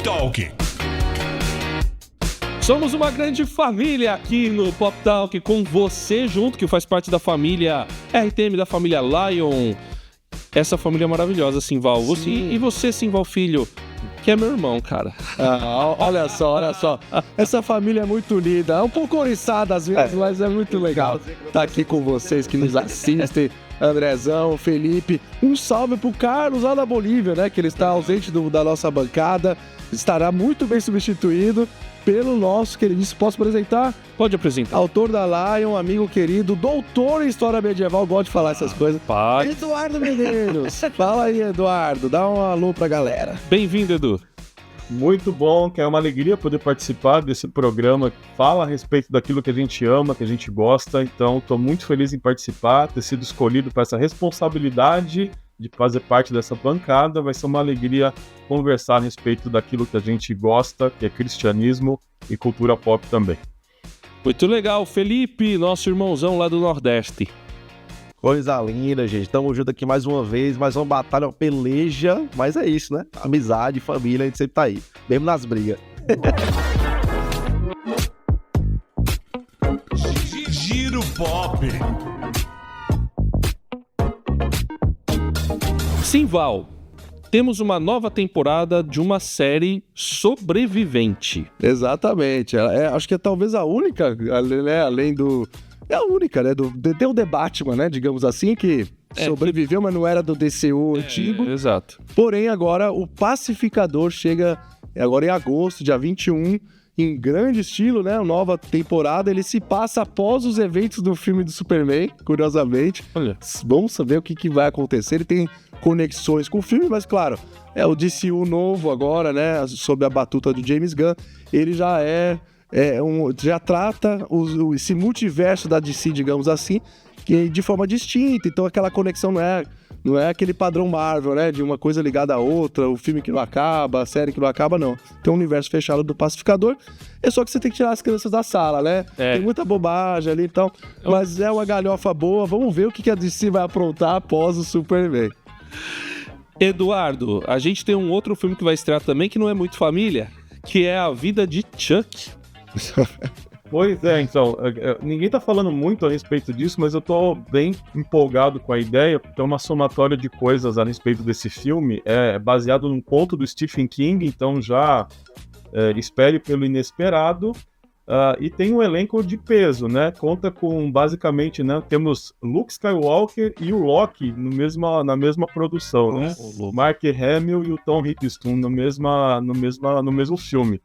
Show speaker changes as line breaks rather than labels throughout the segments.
Talk.
Somos uma grande família aqui no Pop Talk, com você junto, que faz parte da família RTM, da família Lion. Essa família maravilhosa, Simval. E você, Simval Filho, que é meu irmão, cara.
Olha só. Essa família é muito linda. É um pouco oriçada às vezes, mas é muito legal estar aqui com vocês que nos assistem. Andrezão, Felipe. Um salve pro Carlos lá da Bolívia, né? Que ele está ausente da nossa bancada. Estará muito bem substituído pelo nosso queridíssimo. Posso apresentar?
Pode apresentar.
Autor da Lion, amigo querido, doutor em história medieval, gosto de falar essas coisas.
Pode.
Eduardo Medeiros. Fala aí, Eduardo. Dá um alô pra galera.
Bem-vindo, Edu.
Muito bom, que é uma alegria poder participar desse programa que fala a respeito daquilo que a gente ama, que a gente gosta. Então, estou muito feliz em participar, ter sido escolhido para essa responsabilidade de fazer parte dessa bancada. Vai ser uma alegria conversar a respeito daquilo que a gente gosta, que é cristianismo e cultura pop também.
Muito legal. Felipe, nosso irmãozão lá do Nordeste.
Coisa linda, gente. Tamo junto aqui mais uma vez, mais uma batalha, uma peleja. Mas é isso, né? Amizade, família, a gente sempre tá aí. Mesmo nas brigas.
Giro Pop.
Simval, temos uma nova temporada de uma série Sobrevivente.
Exatamente. Acho que é talvez a única, né, além do... É a única, né? Tem o The Batman, né? Digamos assim, que sobreviveu, mas não era do DCU antigo.
Exato.
Porém, agora o Pacificador chega agora em agosto, dia 21, em grande estilo, né? Nova temporada. Ele se passa após os eventos do filme do Superman, curiosamente.
Olha.
Vamos saber o que vai acontecer. Ele tem conexões com o filme, mas claro, é o DCU novo agora, né? Sob a batuta do James Gunn. Ele já já trata esse multiverso da DC, digamos assim, que de forma distinta. Então aquela conexão não é aquele padrão Marvel, né? De uma coisa ligada à outra, o filme que não acaba, a série que não acaba, não. Tem um universo fechado do Pacificador. É só que você tem que tirar as crianças da sala, né? Tem muita bobagem ali e tal. Mas é uma galhofa boa. Vamos ver o que a DC vai aprontar após o Superman.
Eduardo, a gente tem um outro filme que vai estrear também, que não é muito família, que é A Vida de Chuck.
Pois é, então, ninguém tá falando muito a respeito disso, mas eu tô bem empolgado com a ideia, porque é uma somatória de coisas a respeito desse filme, é baseado num conto do Stephen King, então já espere pelo inesperado, e tem um elenco de peso, né? Conta com, basicamente, né, temos Luke Skywalker e o Loki na mesma produção, né? O Mark Hamill e o Tom Hiddleston no mesmo filme.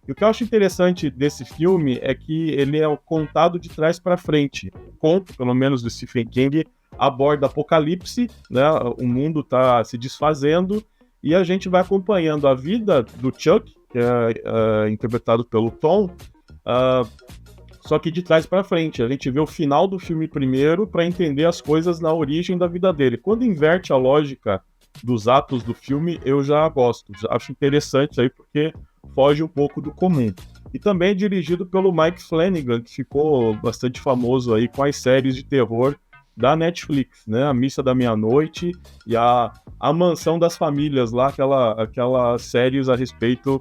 E o que eu acho interessante desse filme é que ele é contado de trás para frente. O conto, pelo menos do Stephen King, aborda apocalipse, né? O mundo está se desfazendo e a gente vai acompanhando a vida do Chuck, que é interpretado pelo Tom, só que de trás para frente. A gente vê o final do filme primeiro para entender as coisas na origem da vida dele. Quando inverte a lógica dos atos do filme, eu já gosto. Já acho interessante aí porque foge um pouco do comum. E também é dirigido pelo Mike Flanagan, que ficou bastante famoso aí com as séries de terror da Netflix, né? A Missa da Meia-Noite e a Mansão das Famílias, lá aquelas séries a respeito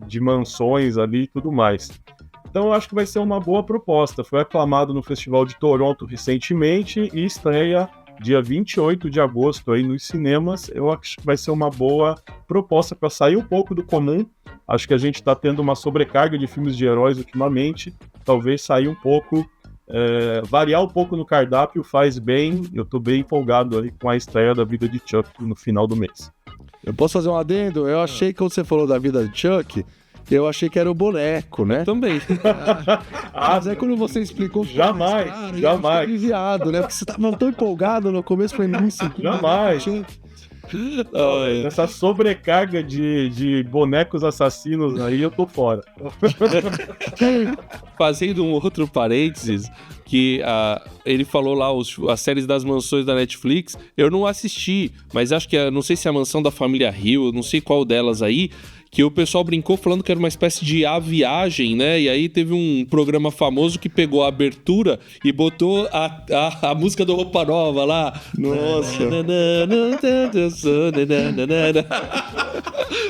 de mansões ali e tudo mais. Então eu acho que vai ser uma boa proposta. Foi aclamado no Festival de Toronto recentemente e estreia dia 28 de agosto aí nos cinemas. Eu acho que vai ser uma boa proposta para sair um pouco do comum. Acho que a gente está tendo uma sobrecarga de filmes de heróis ultimamente. Talvez sair um pouco, variar um pouco no cardápio faz bem. Eu estou bem empolgado aí com a estreia da Vida de Chuck no final do mês.
Eu posso fazer um adendo? Eu achei que quando você falou da vida de Chuck, eu achei que era o boneco, né?
Também.
Mas aí quando você explicou...
Jamais.
Eu fiquei aliviado, né? Porque você tava tão empolgado no começo, foi isso.
Jamais. Essa sobrecarga de bonecos assassinos aí, eu tô fora.
Fazendo um outro parênteses, que ele falou lá as séries das mansões da Netflix. Eu não assisti, mas acho que não sei se é a mansão da família Hill, não sei qual delas aí, que o pessoal brincou falando que era uma espécie de A Viagem, né? E aí teve um programa famoso que pegou a abertura e botou a música do Roupa Nova lá.
Nossa.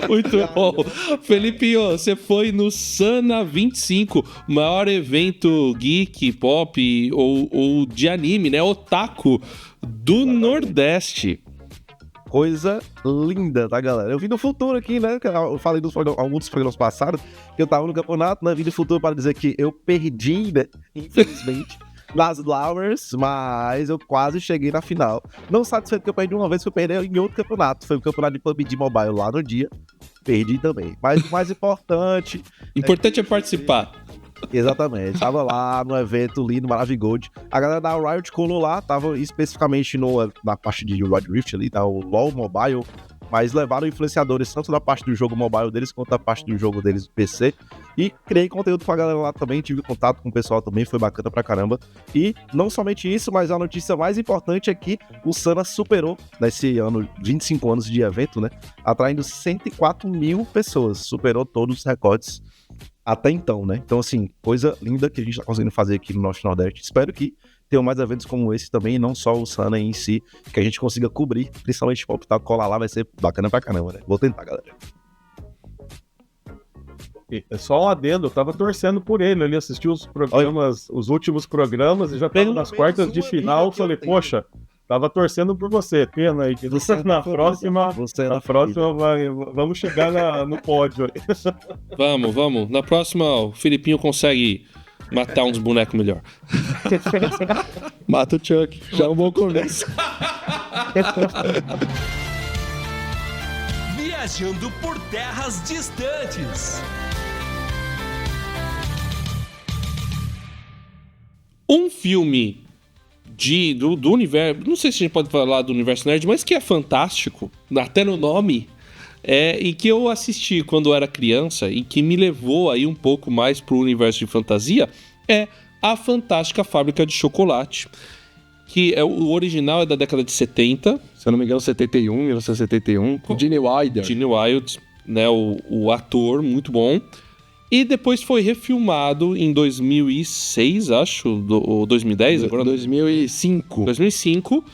Muito bom. Felipinho, você foi no Sana 25, maior evento geek, pop ou de anime, né? Otaku do Nordeste.
Coisa linda, tá, galera? Eu vim do futuro aqui, né? Eu falei alguns dos programas passados que eu tava no campeonato, né? Vim do futuro para dizer que eu perdi, né? Infelizmente, nas Lowers, mas eu quase cheguei na final. Não satisfeito que eu perdi uma vez, que eu perdi em outro campeonato. Foi o campeonato de PUBG Mobile lá no dia. Perdi também. Mas o mais importante...
Importante é participar.
Exatamente, tava lá no evento lindo, Maravigold. A galera da Riot colou lá, tava especificamente na parte de Wild Rift ali, tá, o LoL Mobile, mas levaram influenciadores tanto da parte do jogo mobile deles quanto da parte do jogo deles do PC. E criei conteúdo com a galera lá também, tive contato com o pessoal também, foi bacana pra caramba. E não somente isso, mas a notícia mais importante é que o Sana superou, nesse ano, 25 anos de evento, né, atraindo 104 mil pessoas, superou todos os recordes até então, né? Então, assim, coisa linda que a gente tá conseguindo fazer aqui no Norte Nordeste. Espero que tenham mais eventos como esse também, e não só o Sana em si, que a gente consiga cobrir, principalmente o Optal, colar lá, vai ser bacana pra caramba, né? Vou tentar, galera.
É só um adendo, eu tava torcendo por ele assistiu os programas, os últimos programas, e já tava nas quartas de final, falei, poxa, tava torcendo por você, pena aí, que na próxima vamos chegar no pódio aí.
Vamos. Na próxima, o Felipinho consegue matar uns bonecos melhor.
Mata o Chuck, já é um bom começo.
Viajando por terras distantes.
Um filme do universo, não sei se a gente pode falar do universo nerd, mas que é fantástico, até no nome, e que eu assisti quando eu era criança e que me levou aí um pouco mais pro universo de fantasia, é A Fantástica Fábrica de Chocolate, que o original é da década de 70.
Se eu não me engano, 1971, com Gene Wilder.
Gene Wilder, né, o ator, muito bom. E depois foi refilmado em 2006, acho, ou 2010 agora?
2005.
2005,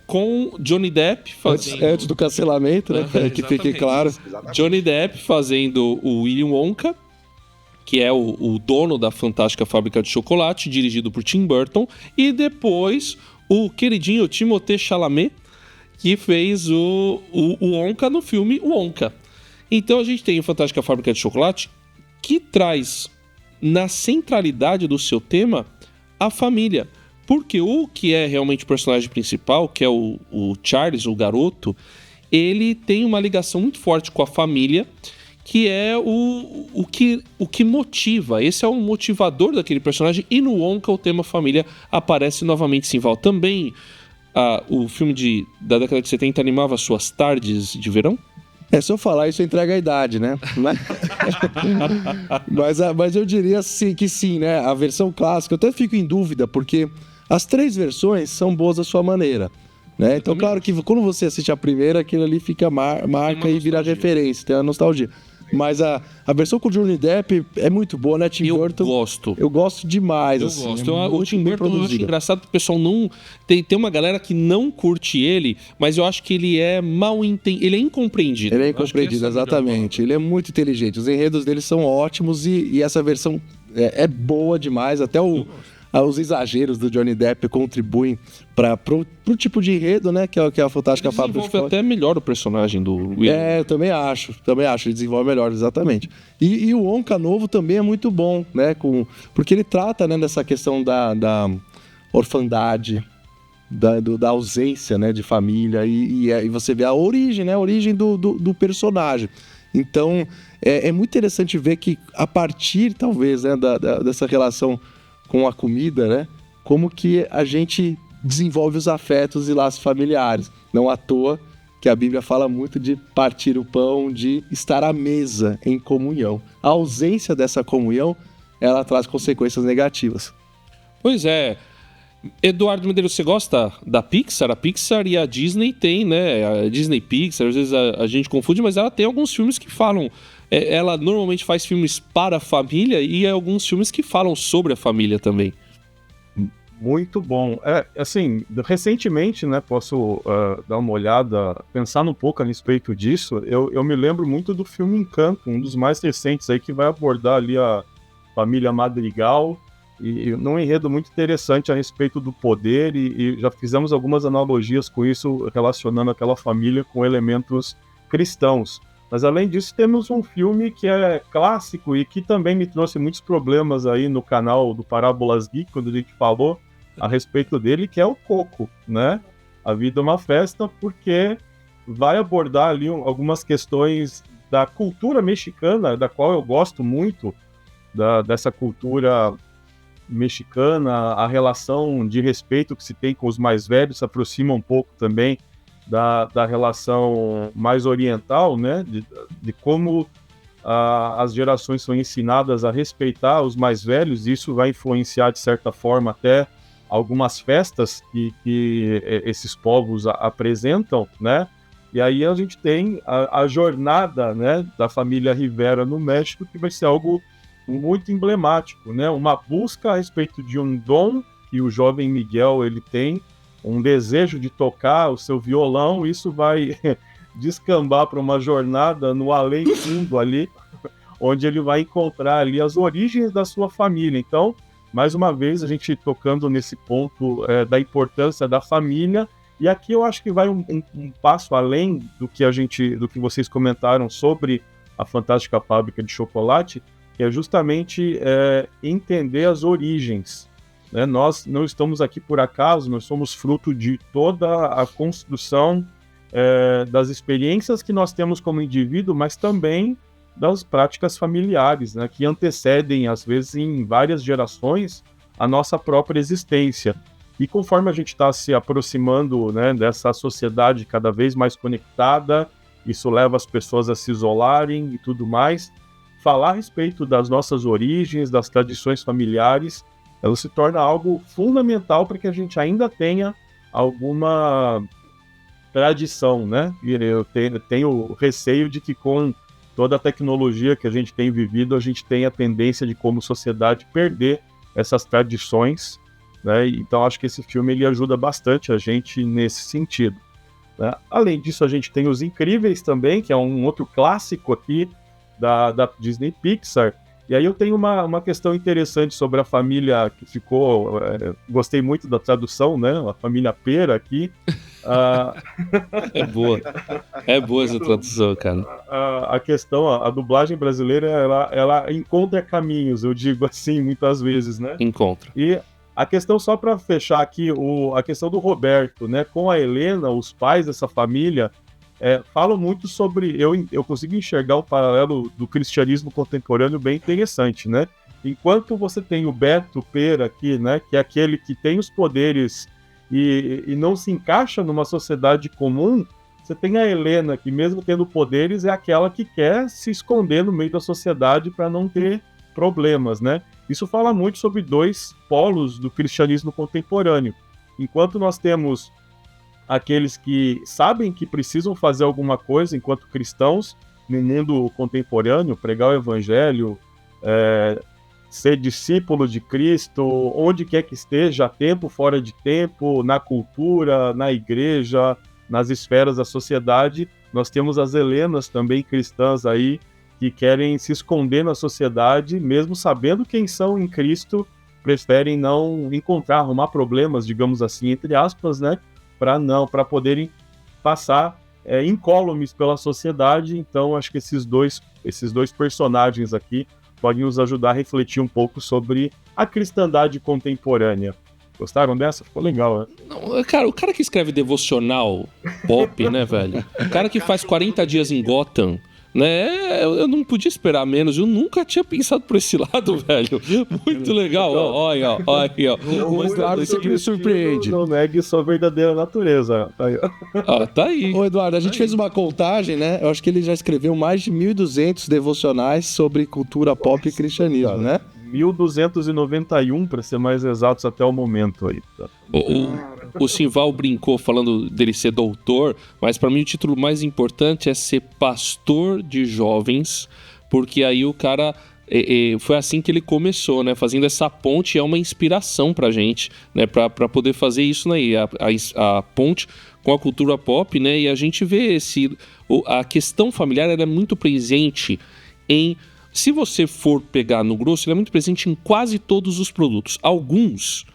com Johnny Depp fazendo...
Antes do cancelamento, né? Que fique claro.
Johnny Depp fazendo o Willy Wonka, que é o dono da Fantástica Fábrica de Chocolate, dirigido por Tim Burton. E depois o queridinho Timothée Chalamet, que fez o Wonka no filme Wonka. Então a gente tem a Fantástica Fábrica de Chocolate, que traz na centralidade do seu tema a família. Porque o que é realmente o personagem principal, que é o Charles, o garoto, ele tem uma ligação muito forte com a família, que é o que motiva. Esse é o motivador daquele personagem. E no Wonka o tema família aparece novamente, Simval. Também o filme da década de 70 animava suas tardes de verão?
Se eu falar isso, entrega a idade, né? Mas eu diria que sim, né? A versão clássica, eu até fico em dúvida, porque as três versões são boas à sua maneira, né? Então, claro que quando você assiste a primeira, aquilo ali fica marca e vira referência, tem a nostalgia. Mas a versão com o Johnny Depp é muito boa, né? Tim Burton.
Eu
gosto demais.
Eu
assim,
gosto. O Tim Burton eu acho engraçado que o pessoal não... Tem uma galera que não curte ele, mas eu acho que ele é mal entendido. Ele é incompreendido.
Ele é incompreendido, exatamente. Ele é muito inteligente. Os enredos dele são ótimos e essa versão é boa demais. Até os exageros do Johnny Depp contribuem pro tipo de enredo, né? Que é a Fantástica Fábrica de Chocolate.
Até melhor o personagem do Will.
Eu também acho. Ele desenvolve melhor, exatamente. E o Wonka novo também é muito bom, né? Porque ele trata, né, dessa questão da orfandade, da ausência, né, de família. E você vê a origem, né? A origem do personagem. Então, é muito interessante ver que a partir, talvez, né, dessa relação com a comida, né? Como que a gente desenvolve os afetos e laços familiares. Não à toa que a Bíblia fala muito de partir o pão, de estar à mesa em comunhão. A ausência dessa comunhão, ela traz consequências negativas.
Pois é. Eduardo Medeiros, você gosta da Pixar? A Pixar e a Disney tem, né? A Disney Pixar, às vezes a gente confunde, mas ela tem alguns filmes que falam... ela normalmente faz filmes para a família e alguns filmes que falam sobre a família também.
Muito bom. Assim, recentemente, né, posso dar uma olhada, pensar um pouco a respeito disso. Eu me lembro muito do filme Encanto, um dos mais recentes aí, que vai abordar ali a família Madrigal, e num enredo muito interessante a respeito do poder, e já fizemos algumas analogias com isso, relacionando aquela família com elementos cristãos. Mas além disso, temos um filme que é clássico e que também me trouxe muitos problemas aí no canal do Parábolas Geek, quando a gente falou a respeito dele, que é o Coco, né? A Vida é uma Festa, porque vai abordar ali algumas questões da cultura mexicana, da qual eu gosto muito, dessa cultura mexicana, a relação de respeito que se tem com os mais velhos se aproxima um pouco também da relação mais oriental, né? De como as gerações são ensinadas a respeitar os mais velhos, e isso vai influenciar de certa forma até algumas festas que esses povos apresentam, né? E aí a gente tem a jornada, né, da família Rivera no México, que vai ser algo muito emblemático, né? Uma busca a respeito de um dom que o jovem Miguel ele tem, um desejo de tocar o seu violão. Isso vai descambar para uma jornada no além-fundo ali, onde ele vai encontrar ali as origens da sua família. Então, mais uma vez, a gente tocando nesse ponto da importância da família. E aqui eu acho que vai um passo além do que vocês comentaram sobre a Fantástica Fábrica de Chocolate, que é justamente entender as origens, né? Nós não estamos aqui por acaso, nós somos fruto de toda a construção das experiências que nós temos como indivíduo, mas também das práticas familiares, né, que antecedem, às vezes, em várias gerações, a nossa própria existência. E conforme a gente está se aproximando, né, dessa sociedade cada vez mais conectada, isso leva as pessoas a se isolarem e tudo mais, falar a respeito das nossas origens, das tradições familiares, ela se torna algo fundamental para que a gente ainda tenha alguma tradição, né? E eu tenho receio de que com toda a tecnologia que a gente tem vivido, a gente tem a tendência de, como sociedade, perder essas tradições, né? Então acho que esse filme ele ajuda bastante a gente nesse sentido, né? Além disso, a gente tem Os Incríveis também, que é um outro clássico aqui da Disney Pixar. E aí eu tenho uma questão interessante sobre a família que ficou... gostei muito da tradução, né? A família Pera aqui.
É boa. É boa essa tradução, cara.
A questão, a dublagem brasileira, ela encontra caminhos, eu digo assim, muitas vezes, né?
Encontra.
E a questão, só para fechar aqui, a questão do Roberto, né? Com a Helena, os pais dessa família... falam muito sobre... Eu consigo enxergar um paralelo do cristianismo contemporâneo bem interessante, né? Enquanto você tem o Beto Pera aqui, né? Que é aquele que tem os poderes e não se encaixa numa sociedade comum, você tem a Helena, que mesmo tendo poderes, é aquela que quer se esconder no meio da sociedade para não ter problemas, né? Isso fala muito sobre dois polos do cristianismo contemporâneo. Enquanto nós temos aqueles que sabem que precisam fazer alguma coisa enquanto cristãos, no mundo contemporâneo, pregar o evangelho, ser discípulo de Cristo, onde quer que esteja, tempo, fora de tempo, na cultura, na igreja, nas esferas da sociedade. Nós temos as Helenas também cristãs aí, que querem se esconder na sociedade, mesmo sabendo quem são em Cristo, preferem não arrumar problemas, digamos assim, entre aspas, né? Para poderem passar incólumes pela sociedade. Então acho que esses dois personagens aqui podem nos ajudar a refletir um pouco sobre a cristandade contemporânea. Gostaram dessa? Ficou legal, né?
Não, cara, o cara que escreve devocional pop, né, velho? O cara que faz 40 dias em Gotham, né? Eu não podia esperar menos. Eu nunca tinha pensado por esse lado, velho. Muito legal. Olha, ó.
O Eduardo sempre me surpreende.
Não negue sua verdadeira natureza. Tá aí.
Tá aí.
Ô, Eduardo, a gente fez uma contagem, né? Eu acho que ele já escreveu mais de 1.200 devocionais sobre cultura pop e cristianismo, né?
1291, para ser mais exatos, até o momento aí. Tá?
O Simval brincou falando dele ser doutor, mas para mim o título mais importante é ser pastor de jovens, porque aí o cara... foi assim que ele começou, né? Fazendo essa ponte, é uma inspiração pra gente, né? Pra poder fazer isso, né? E a ponte com a cultura pop, né? E a gente vê a questão familiar, ela é muito presente em... Se você for pegar no grosso, ela é muito presente em quase todos os produtos. Alguns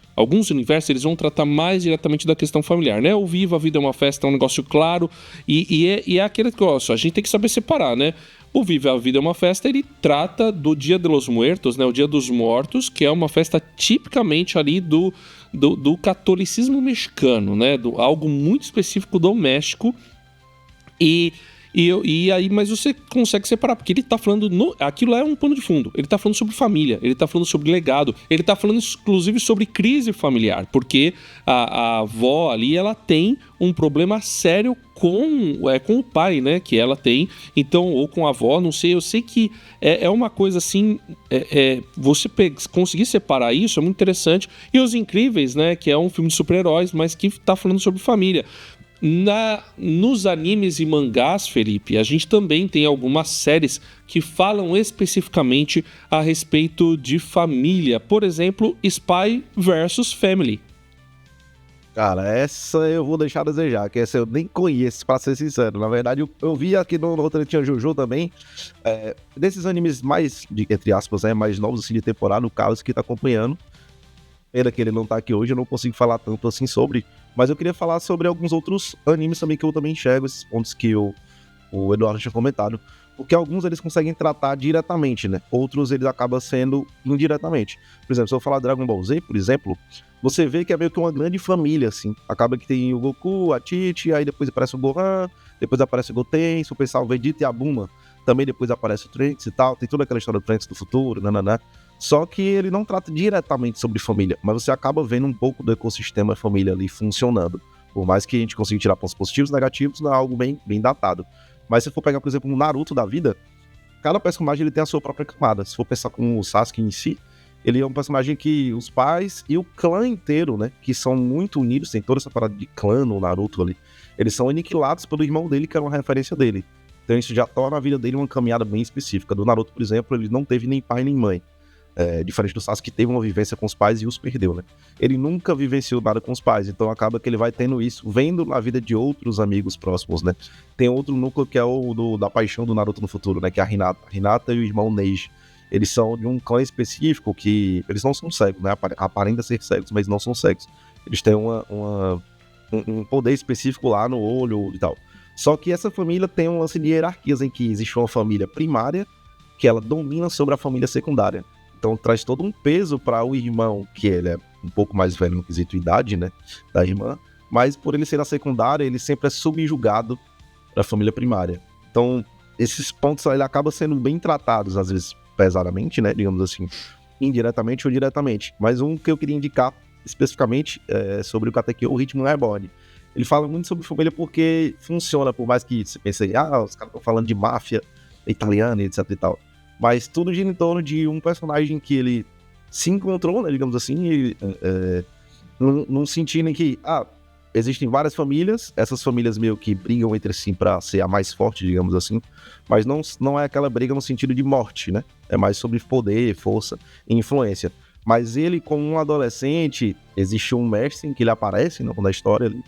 universos, eles vão tratar mais diretamente da questão familiar, né? O Viva, a Vida é uma Festa, é um negócio claro, e é aquele negócio, a gente tem que saber separar, né? O Viva, a Vida é uma Festa, ele trata do Dia de los Muertos, né? O Dia dos Mortos, que é uma festa tipicamente ali do catolicismo mexicano, né? Algo muito específico do México, E aí, mas você consegue separar, porque ele tá falando... aquilo é um pano de fundo. Ele tá falando sobre família, ele tá falando sobre legado, ele tá falando inclusive sobre crise familiar, porque a avó ali, ela tem um problema sério com o pai, né? Que ela tem, então, ou com a avó, não sei. Eu sei que é uma coisa assim... você conseguir separar isso é muito interessante. E Os Incríveis, né? Que é um filme de super-heróis, mas que tá falando sobre família. Nos animes e mangás, Felipe, a gente também tem algumas séries que falam especificamente a respeito de família. Por exemplo, Spy vs Family.
Cara, essa eu vou deixar a desejar, que essa eu nem conheço, pra ser sincero. Na verdade, eu vi aqui no outro tinha Jojo também. Desses animes mais, entre aspas, mais novos assim, de temporada, o Carlos que tá acompanhando. Pena que ele não tá aqui hoje, eu não consigo falar tanto assim sobre. Mas eu queria falar sobre alguns outros animes também que eu também enxergo, esses pontos que o Eduardo tinha comentado. Porque alguns eles conseguem tratar diretamente, né? Outros eles acabam sendo indiretamente. Por exemplo, se eu falar Dragon Ball Z, por exemplo, você vê que é meio que uma grande família, assim. Acaba que tem o Goku, a Tite, aí depois aparece o Gohan, depois aparece o Goten, se o pessoal Vegeta e a Bulma, também depois aparece o Trunks e tal. Tem toda aquela história do Trunks do futuro, nananã. Só que ele não trata diretamente sobre família, mas você acaba vendo um pouco do ecossistema família ali funcionando. Por mais que a gente consiga tirar pontos positivos e negativos, não é algo bem datado. Mas se for pegar, por exemplo, um Naruto da vida, cada personagem ele tem a sua própria camada. Se for pensar com o Sasuke em si, ele é um personagem que os pais e o clã inteiro, né, que são muito unidos, tem toda essa parada de clã no Naruto ali, eles são aniquilados pelo irmão dele, que era uma referência dele. Então isso já torna a vida dele uma caminhada bem específica. Do Naruto, por exemplo, ele não teve nem pai nem mãe. Diferente do Sasuke, que teve uma vivência com os pais e os perdeu, né? Ele nunca vivenciou nada com os pais, então acaba que ele vai tendo isso, vendo na vida de outros amigos próximos, né? Tem outro núcleo que é o da paixão do Naruto no futuro, né? Que é a Hinata. A Hinata e o irmão Neji. Eles são de um clã específico que... Eles não são cegos, né? Aparentam ser cegos, mas não são cegos. Eles têm um poder específico lá no olho e tal. Só que essa família tem um lance de hierarquias em que existe uma família primária que ela domina sobre a família secundária. Então traz todo um peso para o irmão, que ele é um pouco mais velho no quesito idade, né, da irmã, mas por ele ser a secundária, ele sempre é subjugado da família primária. Então esses pontos ele acabam sendo bem tratados, às vezes pesadamente, né, digamos assim, indiretamente ou diretamente. Mas um que eu queria indicar especificamente é sobre o Katekyo, o Ritmo Reborn. Ele fala muito sobre família porque funciona, por mais que você pense, os caras estão falando de máfia italiana e etc e tal. Mas tudo gira em torno de um personagem que ele se encontrou, né, digamos assim, num sentido em que, existem várias famílias, essas famílias meio que brigam entre si pra ser a mais forte, digamos assim, mas não é aquela briga no sentido de morte, né? É mais sobre poder, força e influência. Mas ele, como um adolescente, existe um mestre em que ele aparece na história ali,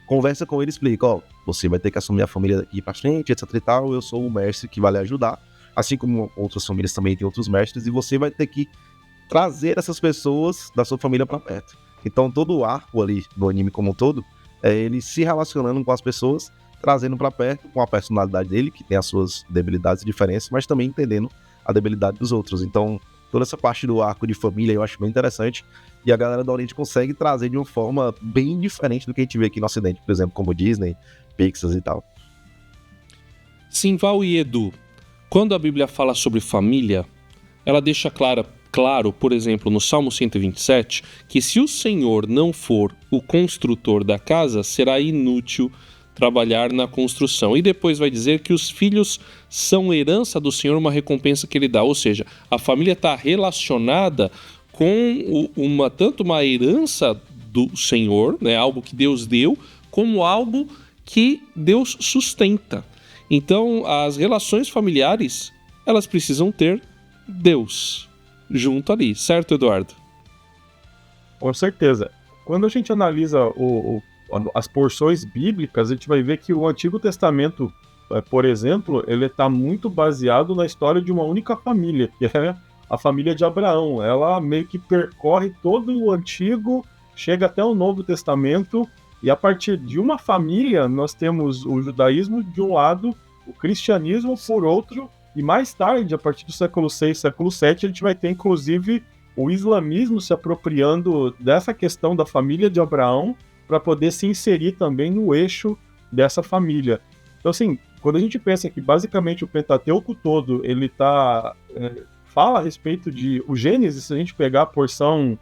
conversa com ele e explica, você vai ter que assumir a família daqui pra frente, etc e tal, eu sou o mestre que vai lhe ajudar. Assim como outras famílias também têm outros mestres, e você vai ter que trazer essas pessoas da sua família pra perto. Então todo o arco ali do anime como um todo, é ele se relacionando com as pessoas, trazendo pra perto com a personalidade dele, que tem as suas debilidades e diferenças, mas também entendendo a debilidade dos outros. Então toda essa parte do arco de família eu acho bem interessante, e a galera do Oriente consegue trazer de uma forma bem diferente do que a gente vê aqui no Ocidente, por exemplo, como Disney, Pixar e tal.
Simval e Edu, quando a Bíblia fala sobre família, ela deixa claro, por exemplo, no Salmo 127, que se o Senhor não for o construtor da casa, será inútil trabalhar na construção. E depois vai dizer que os filhos são herança do Senhor, uma recompensa que ele dá. Ou seja, a família está relacionada com tanto uma herança do Senhor, né, algo que Deus deu, como algo que Deus sustenta. Então, as relações familiares, elas precisam ter Deus junto ali, certo, Eduardo?
Com certeza. Quando a gente analisa as porções bíblicas, a gente vai ver que o Antigo Testamento, por exemplo, ele está muito baseado na história de uma única família, que é a família de Abraão. Ela meio que percorre todo o Antigo, chega até o Novo Testamento, e a partir de uma família nós temos o judaísmo de um lado, o cristianismo por outro, e mais tarde, a partir do século VI, século VII, a gente vai ter inclusive o islamismo se apropriando dessa questão da família de Abraão para poder se inserir também no eixo dessa família. Então, assim, quando a gente pensa que basicamente o Pentateuco todo, ele fala a respeito de o Gênesis, se a gente pegar a porção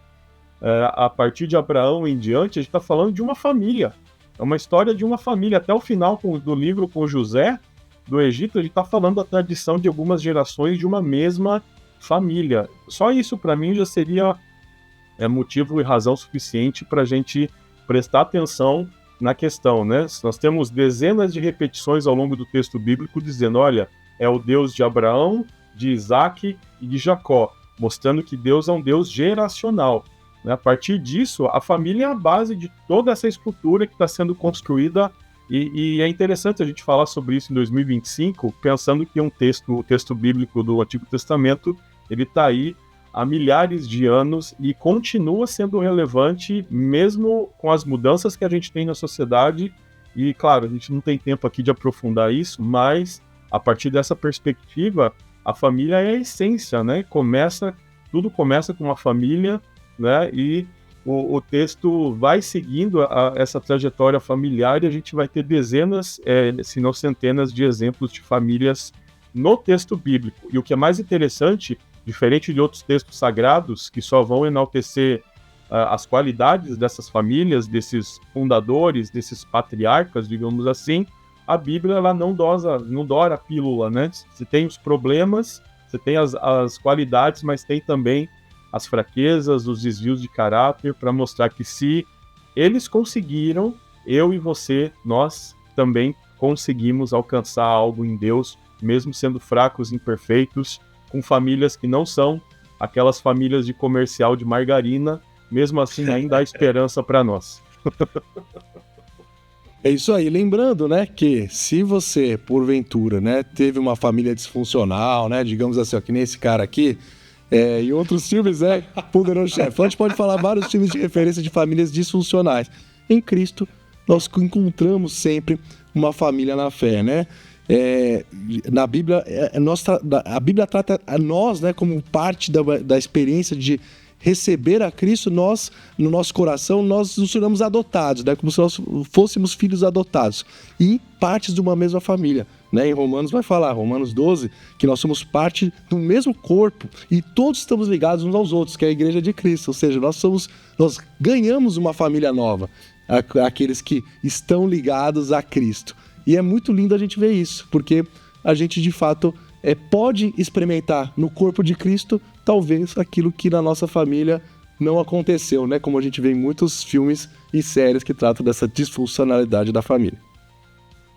a partir de Abraão em diante, a gente está falando de uma família. É uma história de uma família. Até o final do livro com José, do Egito, a gente está falando da tradição de algumas gerações de uma mesma família. Só isso, para mim, já seria motivo e razão suficiente para a gente prestar atenção na questão, né? Nós temos dezenas de repetições ao longo do texto bíblico dizendo, olha, é o Deus de Abraão, de Isaac e de Jacó, mostrando que Deus é um Deus geracional. A partir disso, a família é a base de toda essa estrutura que está sendo construída, e é interessante a gente falar sobre isso em 2025, pensando que o texto bíblico do Antigo Testamento, ele está aí há milhares de anos e continua sendo relevante mesmo com as mudanças que a gente tem na sociedade. E claro, a gente não tem tempo aqui de aprofundar isso, mas a partir dessa perspectiva, a família é a essência, né? Tudo começa com uma família, né? E o texto vai seguindo essa trajetória familiar, e a gente vai ter dezenas, se não centenas de exemplos de famílias no texto bíblico. E o que é mais interessante, diferente de outros textos sagrados que só vão enaltecer as qualidades dessas famílias, desses fundadores, desses patriarcas, digamos assim, a Bíblia ela não dora a pílula, né? Você tem os problemas, você tem as qualidades, mas tem também as fraquezas, os desvios de caráter, para mostrar que se eles conseguiram, eu e você, nós também conseguimos alcançar algo em Deus, mesmo sendo fracos, imperfeitos, com famílias que não são aquelas famílias de comercial de margarina, mesmo assim ainda há esperança para nós.
É isso aí, lembrando, né, que se você, porventura, né, teve uma família disfuncional, né, digamos assim, ó, que nem esse cara aqui, e outros filmes, Poderoso Chefão, a gente pode falar vários filmes de referência de famílias disfuncionais. Em Cristo, nós encontramos sempre uma família na fé, né? Na Bíblia, a Bíblia trata a nós, né, como parte da experiência de receber a Cristo. Nós, no nosso coração, nós nos tornamos adotados, né, como se nós fôssemos filhos adotados e partes de uma mesma família, né? Em Romanos vai falar, Romanos 12, que nós somos parte do mesmo corpo e todos estamos ligados uns aos outros, que é a Igreja de Cristo. Ou seja, nós ganhamos uma família nova, aqueles que estão ligados a Cristo. E é muito lindo a gente ver isso, porque a gente de fato pode experimentar no corpo de Cristo talvez aquilo que na nossa família não aconteceu, né? Como a gente vê em muitos filmes e séries que tratam dessa disfuncionalidade da família.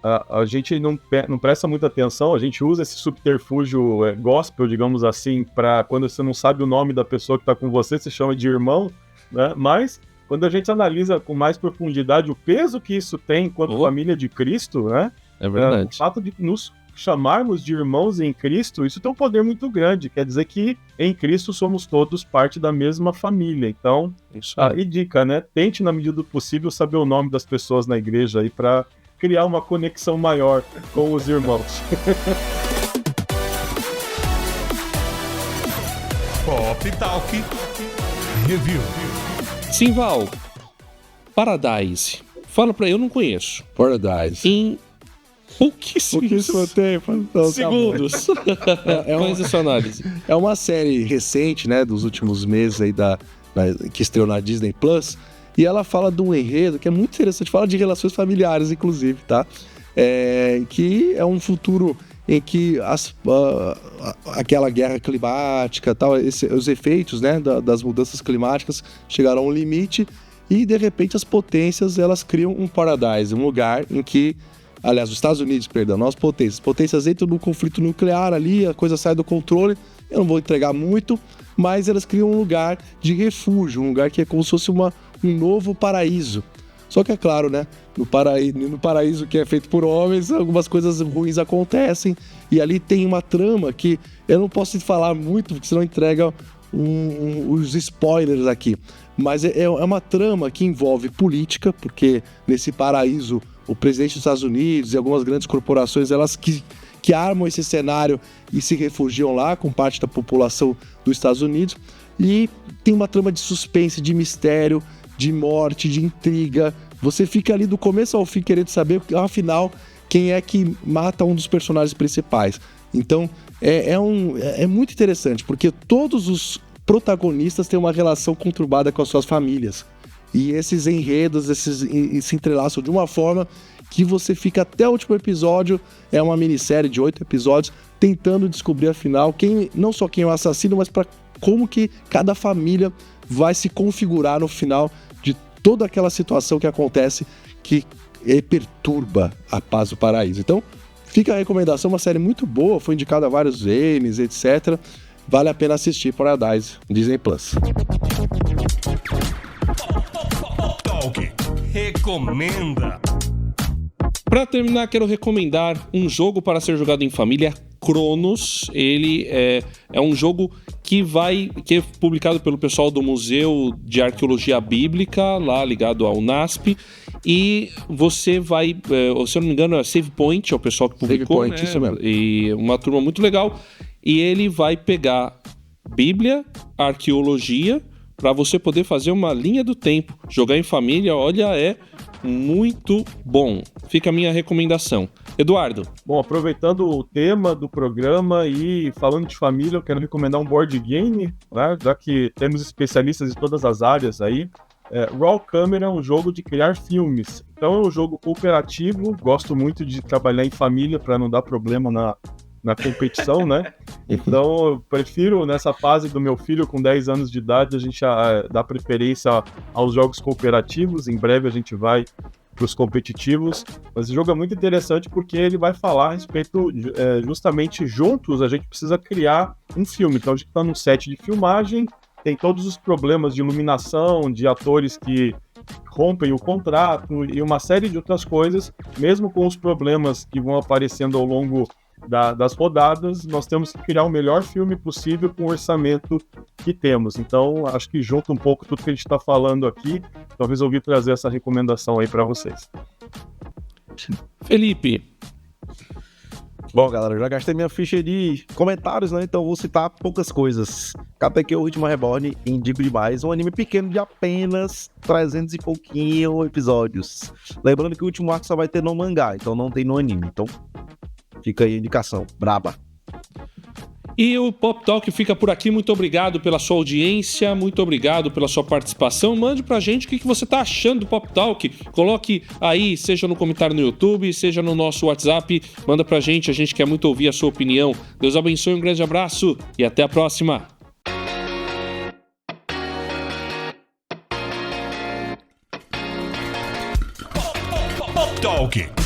A gente não presta muita atenção, a gente usa esse subterfúgio gospel, digamos assim, para quando você não sabe o nome da pessoa que está com você, você chama de irmão, né? Mas quando a gente analisa com mais profundidade o peso que isso tem enquanto família de Cristo, né?
É verdade.
O fato de nos chamarmos de irmãos em Cristo, isso tem um poder muito grande, quer dizer que em Cristo somos todos parte da mesma família. Então, e dica, né? Tente na medida do possível saber o nome das pessoas na igreja aí para criar uma conexão maior com os irmãos.
Pop Talk Review.
Simval, Paradise. Fala pra eu não conheço.
Paradise.
Em pouquíssimos segundos. Faz essa análise.
É uma série recente, né, dos últimos meses aí que estreou na Disney Plus. E ela fala de um enredo que é muito interessante, fala de relações familiares, inclusive, tá? Que é um futuro em que aquela guerra climática, tal, os efeitos, né, das mudanças climáticas chegaram a um limite e, de repente, as potências elas criam um paradise, um lugar em que, aliás, os Estados Unidos, perdão, não as potências entram no conflito nuclear ali, a coisa sai do controle, eu não vou entregar muito, mas elas criam um lugar de refúgio, um lugar que é como se fosse um novo paraíso. Só que é claro, né? No paraíso que é feito por homens, algumas coisas ruins acontecem. E ali tem uma trama que eu não posso te falar muito, porque senão entrega os spoilers aqui. Mas é uma trama que envolve política, porque nesse paraíso o presidente dos Estados Unidos e algumas grandes corporações, elas que armam esse cenário e se refugiam lá com parte da população dos Estados Unidos. E tem uma trama de suspense, de mistério, de morte, de intriga. Você fica ali do começo ao fim querendo saber, afinal, quem é que mata um dos personagens principais. Então, é muito interessante, porque todos os protagonistas têm uma relação conturbada com as suas famílias. E esses enredos, se entrelaçam de uma forma que você fica até o último episódio. É uma minissérie de 8 episódios, tentando descobrir, afinal, não só quem é o assassino, mas como que cada família vai se configurar no final de toda aquela situação que acontece, que perturba a paz do paraíso. Então, fica a recomendação, uma série muito boa, foi indicada a vários Emmys, etc. Vale a pena assistir, Paradise, Disney Plus.
Recomenda.
Para terminar, quero recomendar um jogo para ser jogado em família, Cronos. Ele é um jogo que é publicado pelo pessoal do Museu de Arqueologia Bíblica, lá ligado ao UNASP. E você vai, se eu não me engano, é Save Point, é o pessoal que publicou,
Save Point,
né?
isso mesmo.
E uma turma muito legal. E ele vai pegar Bíblia, arqueologia, para você poder fazer uma linha do tempo. Jogar em família, olha, é muito bom. Fica a minha recomendação. Eduardo.
Bom, aproveitando o tema do programa e falando de família, eu quero recomendar um board game, né? Já que temos especialistas em todas as áreas aí. Raw Camera é um jogo de criar filmes. Então é um jogo cooperativo, gosto muito de trabalhar em família para não dar problema na competição, né? Então eu prefiro, nessa fase do meu filho com 10 anos de idade, a gente dá preferência aos jogos cooperativos. Em breve a gente vai para os competitivos, mas o jogo é muito interessante porque ele vai falar a respeito, justamente juntos a gente precisa criar um filme. Então a gente está num set de filmagem, tem todos os problemas de iluminação, de atores que rompem o contrato e uma série de outras coisas. Mesmo com os problemas que vão aparecendo ao longo das rodadas, nós temos que criar o melhor filme possível com o orçamento que temos. Então, acho que junta um pouco tudo que a gente está falando aqui. Então, resolvi trazer essa recomendação aí para vocês.
Felipe.
Bom, galera, eu já gastei minha ficha de comentários, né? Então vou citar poucas coisas. KPQ, o Ritmo Reborn, indico demais. Um anime pequeno de apenas 300 e pouquinho episódios. Lembrando que o último arco só vai ter no mangá, então não tem no anime. Então fica aí a indicação, braba.
E o Pop Talk fica por aqui. Muito obrigado pela sua audiência, muito obrigado pela sua participação. Mande pra gente o que você tá achando do Pop Talk. Coloque aí, seja no comentário no YouTube, seja no nosso WhatsApp. Manda pra gente, a gente quer muito ouvir a sua opinião. Deus abençoe, um grande abraço e até a próxima.
Pop Talk.